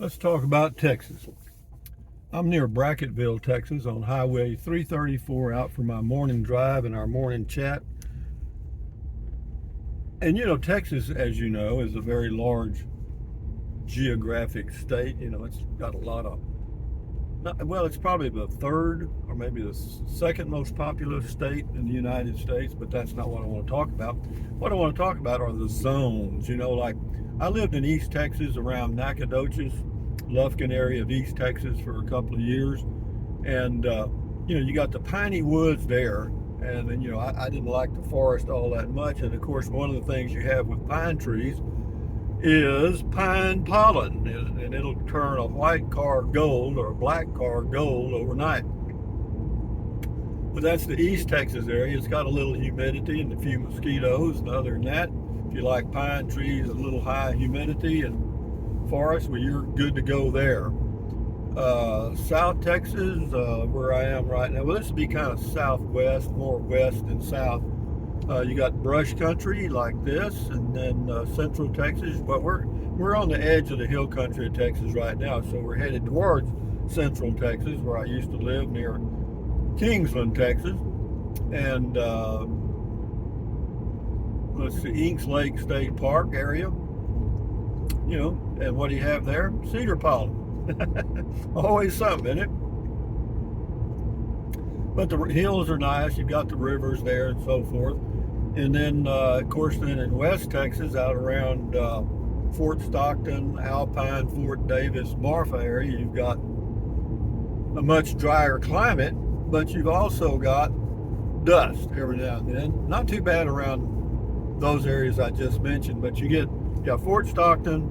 Let's talk about Texas. I'm near Bracketville, Texas, on Highway 334, out for my morning drive and our morning chat. And Texas, as you know, is a very large geographic state. It's got a lot of, well, it's probably the third or maybe the second most populous state in the United States, but that's not what I want to talk about. What I want to talk about are the zones. Like I lived in East Texas around Nacogdoches, Lufkin area of East Texas for a couple of years. And, you got the piney woods there. And then, I didn't like the forest all that much. And of course, one of the things you have with pine trees is pine pollen. And it'll turn a white car gold or a black car gold overnight. But that's the East Texas area. It's got a little humidity and a few mosquitoes. And other than that, if you like pine trees, a little high humidity and forest, well, you're good to go there. South Texas, where I am right now, well, this would be kind of southwest, more west than south. You got brush country like this, and then central Texas, but we're on the edge of the hill country of Texas right now, so we're headed towards central Texas, where I used to live near Kingsland, Texas. And let's see, Inks Lake State Park area. And what do you have there? Cedar pollen. Always something in it. But the hills are nice. You've got the rivers there and so forth. And then, of course, then in West Texas, out around Fort Stockton, Alpine, Fort Davis, Marfa area, you've got a much drier climate, but you've also got dust every now and then. Not too bad around those areas I just mentioned, but you get Fort Stockton,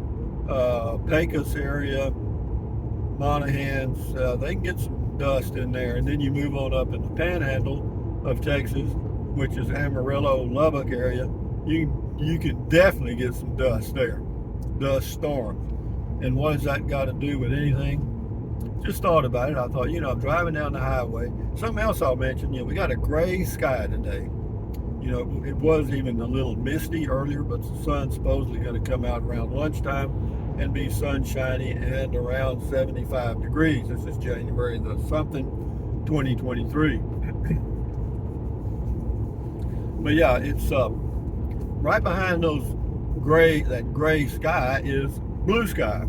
Pecos area, Monahans, they can get some dust in there. And then you move on up in the panhandle of Texas, which is Amarillo, Lubbock area. You can definitely get some dust there, dust storms. And what has that got to do with anything? Just thought about it. I thought, I'm driving down the highway. Something else I'll mention, we got a gray sky today. It was even a little misty earlier, but the sun's supposedly going to come out around lunchtime and be sunshiny and around 75 degrees. This is January the something, 2023. But yeah, it's right behind that gray sky is blue sky.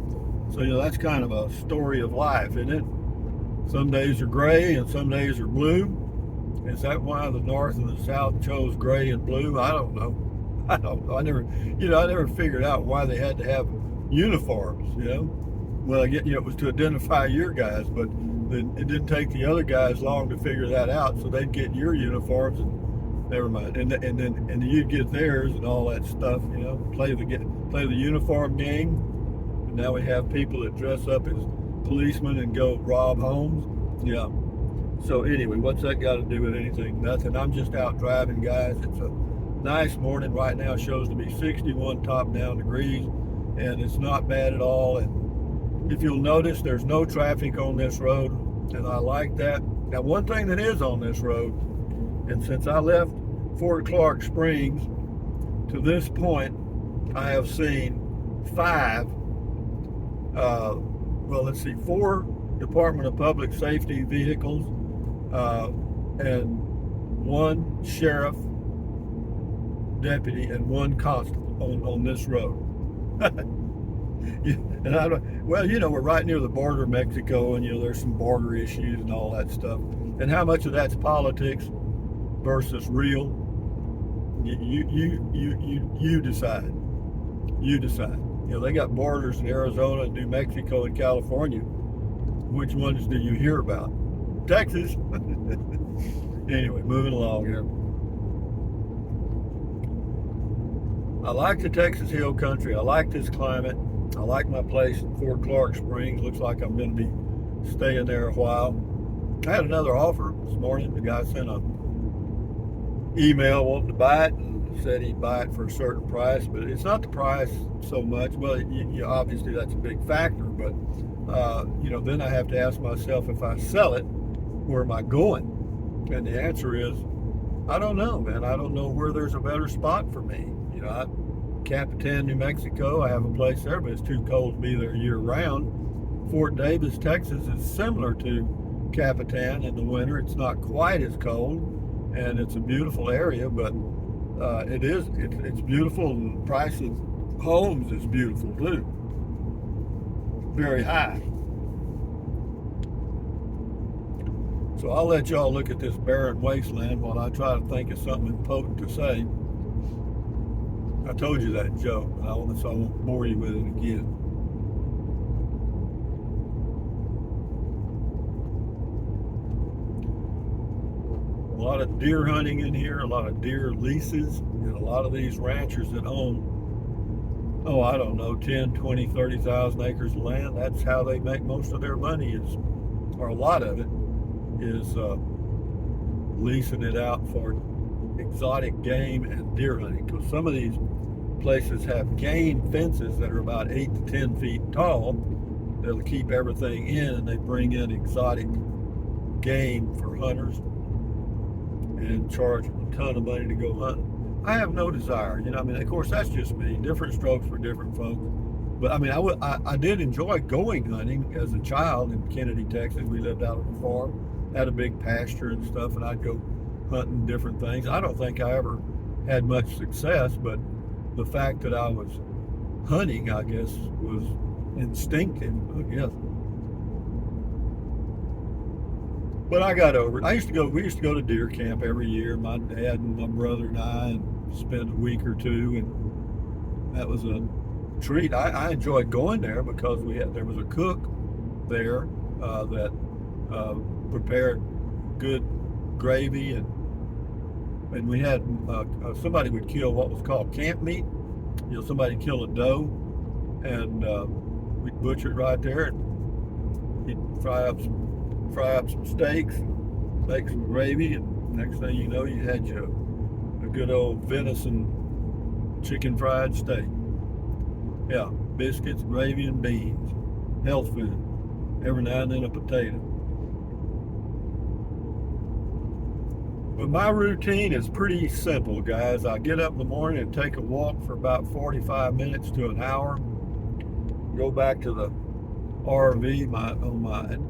So, that's kind of a story of life, isn't it? Some days are gray and some days are blue. Is that why the North and the South chose gray and blue? I don't know. I never figured out why they had to have uniforms, Well, I get, it was to identify your guys, but it didn't take the other guys long to figure that out. So they'd get your uniforms and never mind. And then you'd get theirs and all that stuff, play the uniform game. And now we have people that dress up as policemen and go rob homes. Yeah. So anyway, what's that got to do with anything? Nothing. I'm just out driving, guys. It's a nice morning right now. It shows to be 61 top down degrees, and it's not bad at all. And if you'll notice, there's no traffic on this road, and I like that. Now, one thing that is on this road, and since I left Fort Clark Springs to this point, I have seen four Department of Public Safety vehicles, and one sheriff deputy and one constable on this road. And we're right near the border of Mexico, and there's some border issues and all that stuff. And how much of that's politics versus real? You decide. You decide. They got borders in Arizona and New Mexico and California. Which ones do you hear about? Texas. Anyway, moving along here. I like the Texas Hill Country. I like this climate. I like my place in Fort Clark Springs. Looks like I'm going to be staying there a while. I had another offer this morning. The guy sent an email wanting to buy it and said he'd buy it for a certain price, but it's not the price so much. Well, obviously that's a big factor, but then I have to ask myself, if I sell it, where am I going? And the answer is, I don't know, man. I don't know where there's a better spot for me. Capitan, New Mexico, I have a place there, but it's too cold to be there year round. Fort Davis, Texas is similar to Capitan in the winter. It's not quite as cold, and it's a beautiful area, but it's beautiful, and the price of homes is beautiful too. Very high. So I'll let y'all look at this barren wasteland while I try to think of something important to say. I told you that joke, so I won't bore you with it again. A lot of deer hunting in here, a lot of deer leases, and a lot of these ranchers that own, oh, I don't know, 10, 20, 30,000 acres of land. That's how they make most of their money, or a lot of it, is leasing it out for exotic game and deer hunting. Because some of these places have game fences that are about 8 to 10 feet tall that'll keep everything in, and they bring in exotic game for hunters and charge them a ton of money to go hunt. I have no desire, I mean, of course, that's just me. Different strokes for different folks. But I mean, I did enjoy going hunting as a child in Kennedy, Texas. We lived out on a farm, had a big pasture and stuff, and I'd go hunting different things. I don't think I ever had much success, but the fact that I was hunting, I guess, was instinctive, I guess. But I got over it. We used to go to deer camp every year, my dad and my brother and I, and spend a week or two, and that was a treat. I enjoyed going there because there was a cook there that prepared good gravy, and we had somebody would kill what was called camp meat. Somebody kill a doe, and we'd butcher it right there, and he'd fry up some steaks, make some gravy, and next thing you know, you had a good old venison chicken fried steak. Yeah, biscuits, gravy, and beans. Health food. Every now and then a potato. But my routine is pretty simple, guys. I get up in the morning and take a walk for about 45 minutes to an hour. Go back to the RV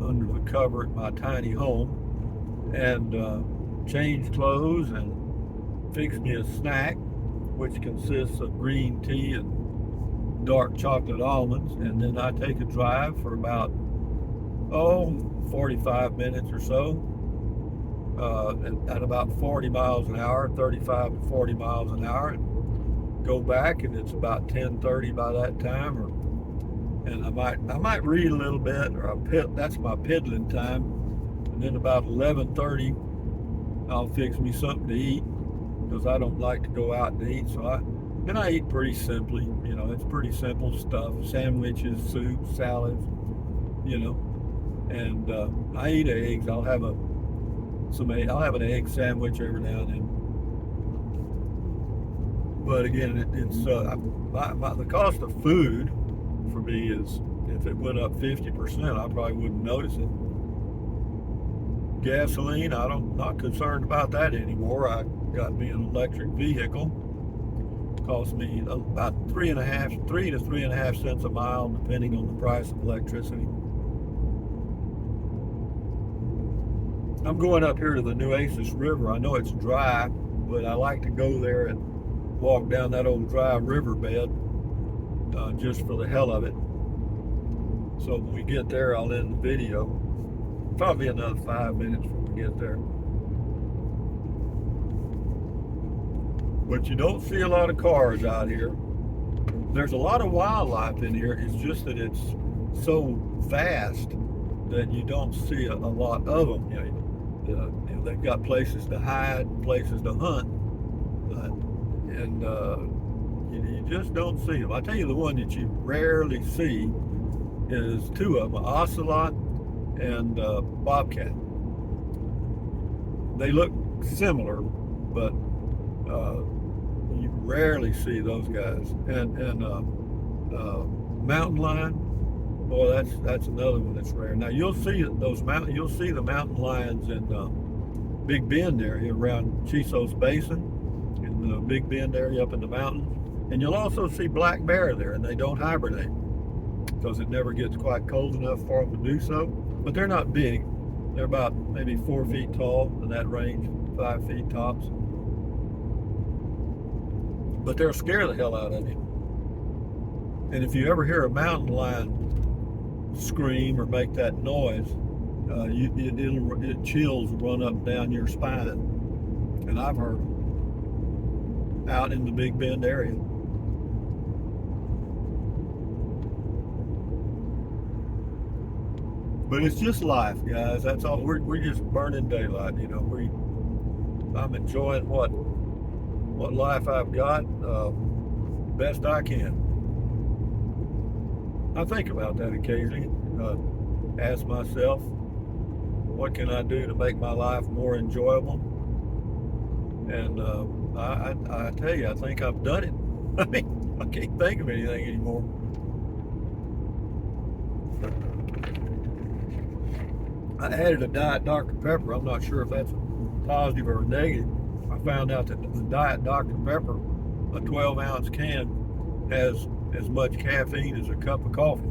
under the cover at my tiny home, and change clothes and fix me a snack, which consists of green tea and dark chocolate almonds. And then I take a drive for about 45 minutes or so, at about 40 miles an hour, 35 to 40 miles an hour, and go back, and it's about 10:30 by that time, and I might read a little bit, or that's my piddling time. And then about 11:30, I'll fix me something to eat, because I don't like to go out and eat. So I eat pretty simply. It's pretty simple stuff: sandwiches, soup, salads. And I eat eggs. I'll have an egg sandwich every now and then. But again, it's the cost of food for me is, if it went up 50%, I probably wouldn't notice it. Gasoline, not concerned about that anymore. I got me an electric vehicle. Cost me about 3 to 3.5 cents a mile, depending on the price of electricity. I'm going up here to the Nueces River. I know it's dry, but I like to go there and walk down that old dry riverbed, just for the hell of it. So when we get there, I'll end the video. Probably another 5 minutes before we get there. But you don't see a lot of cars out here. There's a lot of wildlife in here. It's just that it's so vast that you don't see a lot of them. They've got places to hide, places to hunt, and you just don't see them. I tell you, the one that you rarely see is two of them: an ocelot and bobcat. They look similar, but you rarely see those guys. And mountain lion, boy, that's another one that's rare. Now you'll see the mountain lions in Big Bend area around Chisos Basin, in the Big Bend area up in the mountains. And you'll also see black bear there, and they don't hibernate. because it never gets quite cold enough for them to do so. But they're not big. They're about maybe 4 feet tall in that range, 5 feet tops. But they'll scare the hell out of you. And if you ever hear a mountain lion scream or make that noise, chills run up and down your spine. And I've heard them out in the Big Bend area. But it's just life, guys. That's all. We're just burning daylight. You know, I'm enjoying what life I've got best I can. I think about that occasionally. Ask myself, what can I do to make my life more enjoyable? And I tell you, I think I've done it. I mean, I can't think of anything anymore. I added a Diet Dr. Pepper. I'm not sure if that's a positive or a negative. I found out that the Diet Dr. Pepper, a 12-ounce can, has as much caffeine as a cup of coffee.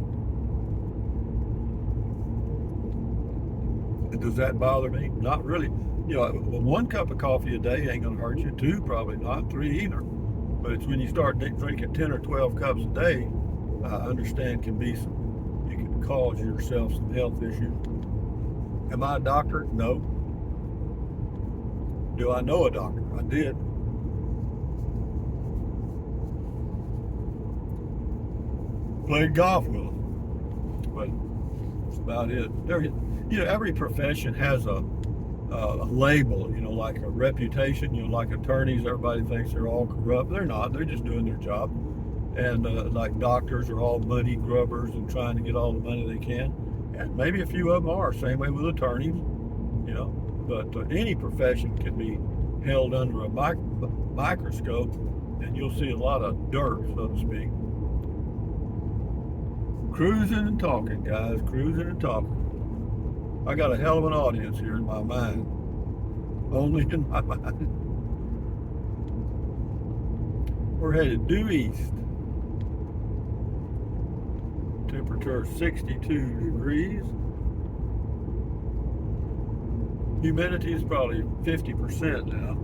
Does that bother me? Not really. You know, 1 cup of coffee a day ain't gonna hurt you. 2 probably not. 3 either. But it's when you start drinking 10 or 12 cups a day, I understand you can cause yourself some health issues. Am I a doctor? No. Do I know a doctor? I did. Played golf with him. But that's about it. Every profession has a label, like a reputation. Like attorneys, everybody thinks they're all corrupt. They're not. They're just doing their job. And like doctors are all money grubbers and trying to get all the money they can. And maybe a few of them are. Same way with attorneys, But any profession can be held under a microscope, and you'll see a lot of dirt, so to speak. Cruising and talking, guys. Cruising and talking. I got a hell of an audience here in my mind. Only in my mind. We're headed due east. Temperature 62 degrees. Humidity is probably 50% now.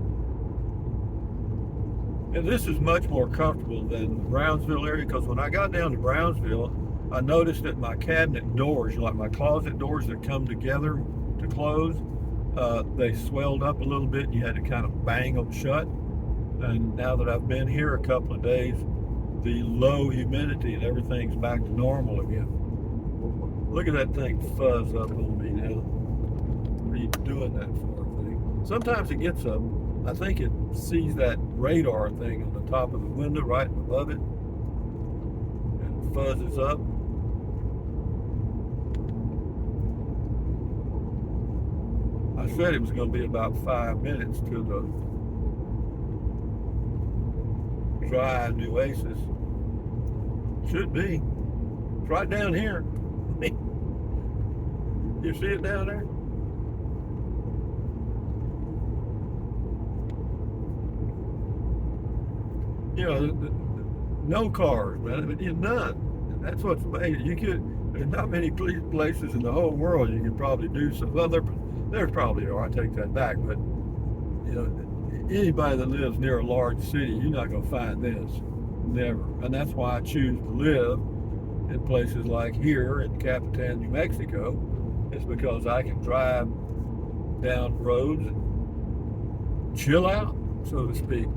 And this is much more comfortable than the Brownsville area, because when I got down to Brownsville, I noticed that my cabinet doors, like my closet doors that come together to close, they swelled up a little bit and you had to kind of bang them shut. And now that I've been here a couple of days, the low humidity and everything's back to normal again. Look at that thing fuzz up on me now. What are you doing that for, thing? Sometimes it gets up. I think it sees that radar thing on the top of the window right above it and fuzzes up. I said it was going to be about 5 minutes to the dry Nueces. Should be. It's right down here. You see it down there? No cars, man. None. That's what's amazing. There's not many places in the whole world you can probably do so. Well, there probably are. I take that back. But anybody that lives near a large city, you're not going to find this. Never. And that's why I choose to live in places like here in Capitan, New Mexico. It's because I can drive down roads and chill out, so to speak.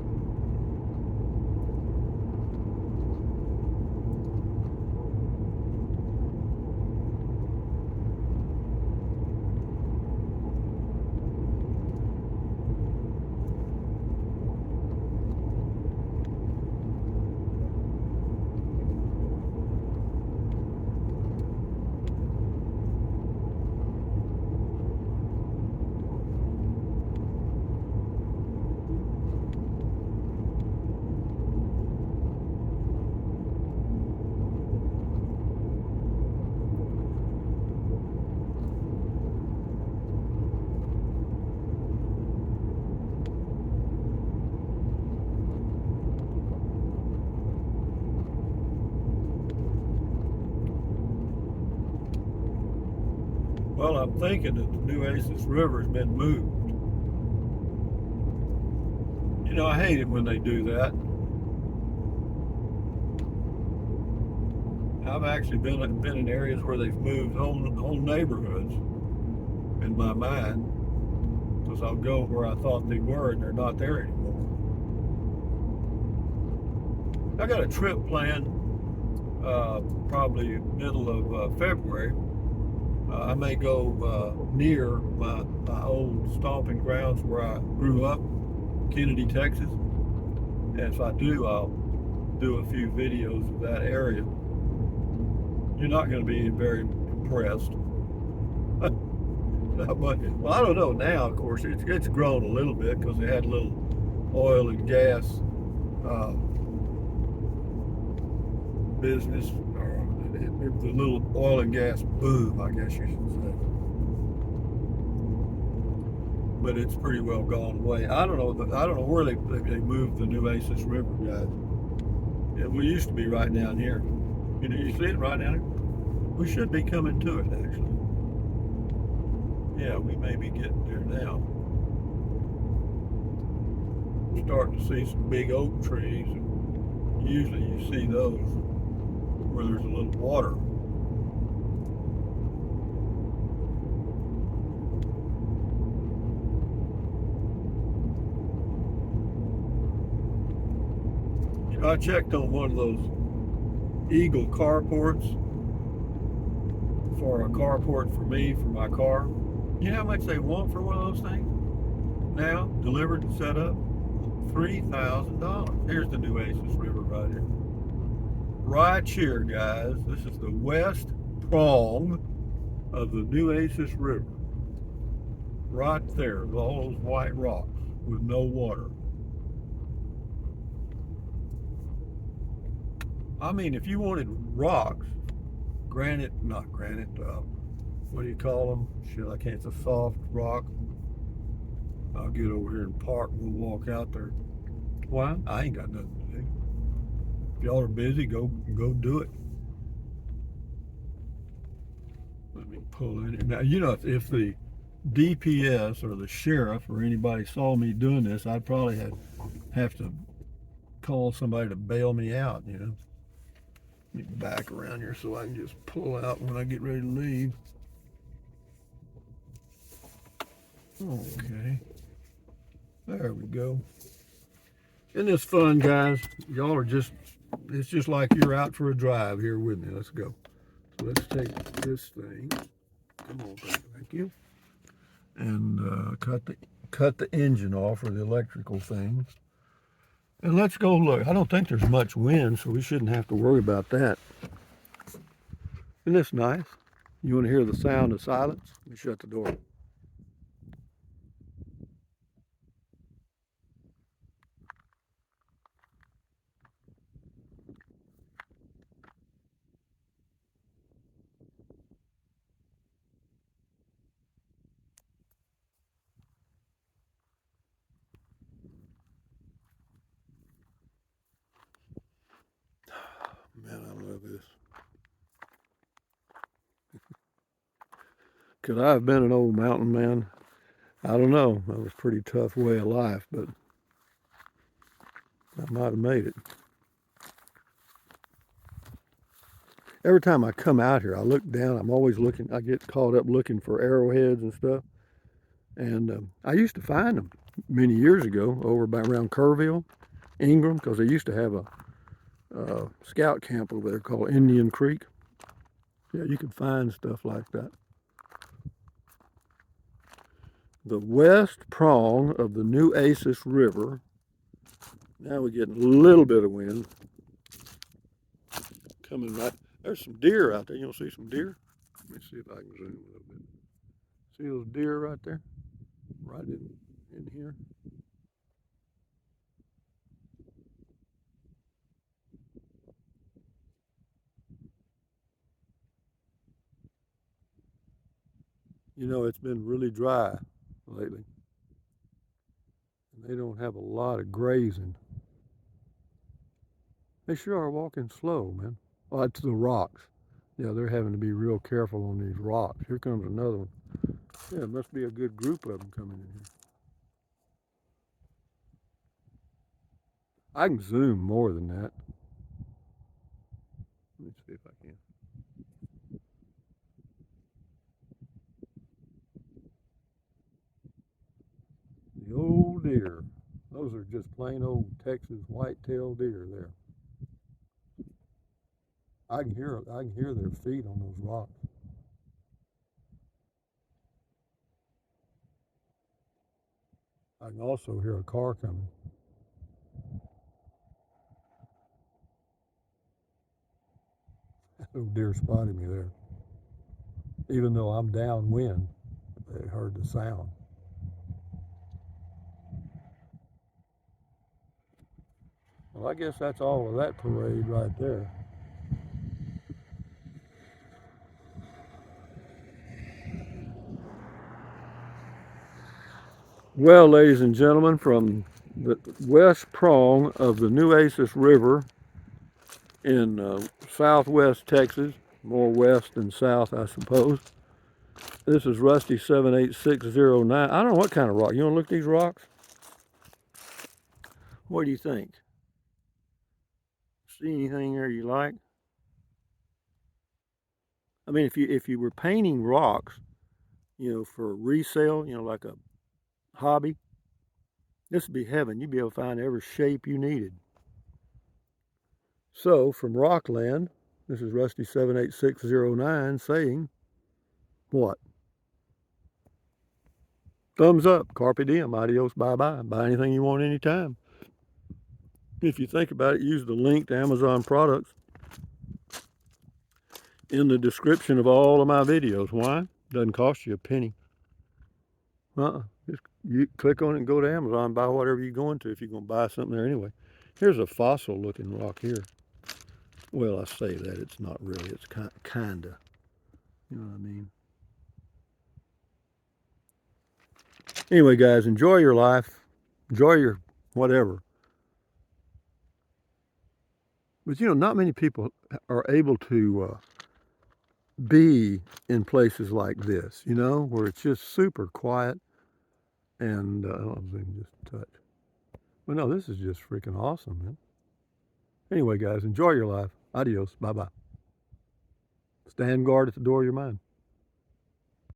Well, I'm thinking that the Nueces River has been moved. You know, I hate it when they do that. I've actually been in areas where they've moved whole neighborhoods in my mind because I'll go where I thought they were and they're not there anymore. I got a trip planned probably middle of February. I may go near my old stomping grounds where I grew up, Kennedy, Texas. And if I do, I'll do a few videos of that area. You're not going to be very impressed. Not much. Well, I don't know now. Of course, it's grown a little bit because they had a little oil and gas uh, business, or the little oil and gas boom, I guess you should say. But it's pretty well gone away. I don't know. I don't know where they moved the Nueces River, guys. We used to be right down here. You know, you see it right down here. We should be coming to it actually. Yeah, we may be getting there now. We're starting to see some big oak trees, and usually you see those where there's a little water. You know, I checked on one of those Eagle carports for a carport for me for my car. You know how much they want for one of those things? Now, delivered and set up, $3,000. Here's the Nueces River right here. Right here, guys. This is the west prong of the Nueces River. Right there, with all those white rocks with no water. I mean, if you wanted rocks, not granite, what do you call them? Shit, I can't, it's a soft rock. I'll get over here and park and we'll walk out there. Why? I ain't got nothing to do. If y'all are busy, go do it. Let me pull in here. Now, you know, if the DPS or the sheriff or anybody saw me doing this, I'd probably have to call somebody to bail me out, you know. Let me back around here so I can just pull out when I get ready to leave. Okay. There we go. Isn't this fun, guys? Y'all are it's just like you're out for a drive here with me. Let's go. So let's take this thing. Come on, thank you. And cut the engine off, or the electrical thing. And let's go look. I don't think there's much wind, so we shouldn't have to worry about that. Isn't this nice? You want to hear the sound of silence? Let me shut the door. Man, I love this. Could I have been an old mountain man? I don't know. That was a pretty tough way of life, but I might have made it. Every time I come out here, I look down. I'm always looking. I get caught up looking for arrowheads and stuff. And I used to find them many years ago over by around Kerrville, Ingram, because they used to have a scout camp over there called Indian Creek. Yeah, you could find stuff like that. The west prong of the Nueces River. Now we're getting a little bit of wind coming right. There's some deer out there. You want to see some deer? Let me see if I can zoom a little bit. See those deer right there? Right in here. You know, it's been really dry lately. And they don't have a lot of grazing. They sure are walking slow, man. Well, it's the rocks. Yeah, they're having to be real careful on these rocks. Here comes another one. Yeah, it must be a good group of them coming in here. I can zoom more than that. Let me see if I can. The old deer. Those are just plain old Texas white-tailed deer there. I can hear their feet on those rocks. I can also hear a car coming. Those deer spotted me there. Even though I'm downwind, they heard the sound. Well, I guess that's all of that parade right there. Well, ladies and gentlemen, from the west prong of the Nueces River in southwest Texas, more west than south, I suppose. This is Rusty 78609. I don't know what kind of rock. You want to look at these rocks? What do you think? See anything there you like? I mean, if you were painting rocks, for resale, like a hobby, this would be heaven. You'd be able to find every shape you needed. So, from Rockland, this is Rusty 78609 saying, what? Thumbs up, carpe diem, adios, bye-bye. Buy anything you want anytime. If you think about it, use the link to Amazon products in the description of all of my videos. Why? Doesn't cost you a penny. Just you click on it and go to Amazon, buy whatever you're going to if you're going to buy something there anyway. Here's a fossil looking rock here. Well, I say that, it's not really, it's kinda, you know what I mean? Anyway, guys, enjoy your life, enjoy your whatever. But not many people are able to be in places like this, where it's just super quiet and I don't know if I can just touch. Well, no, this is just freaking awesome, man. Anyway, guys, enjoy your life. Adios. Bye-bye. Stand guard at the door of your mind.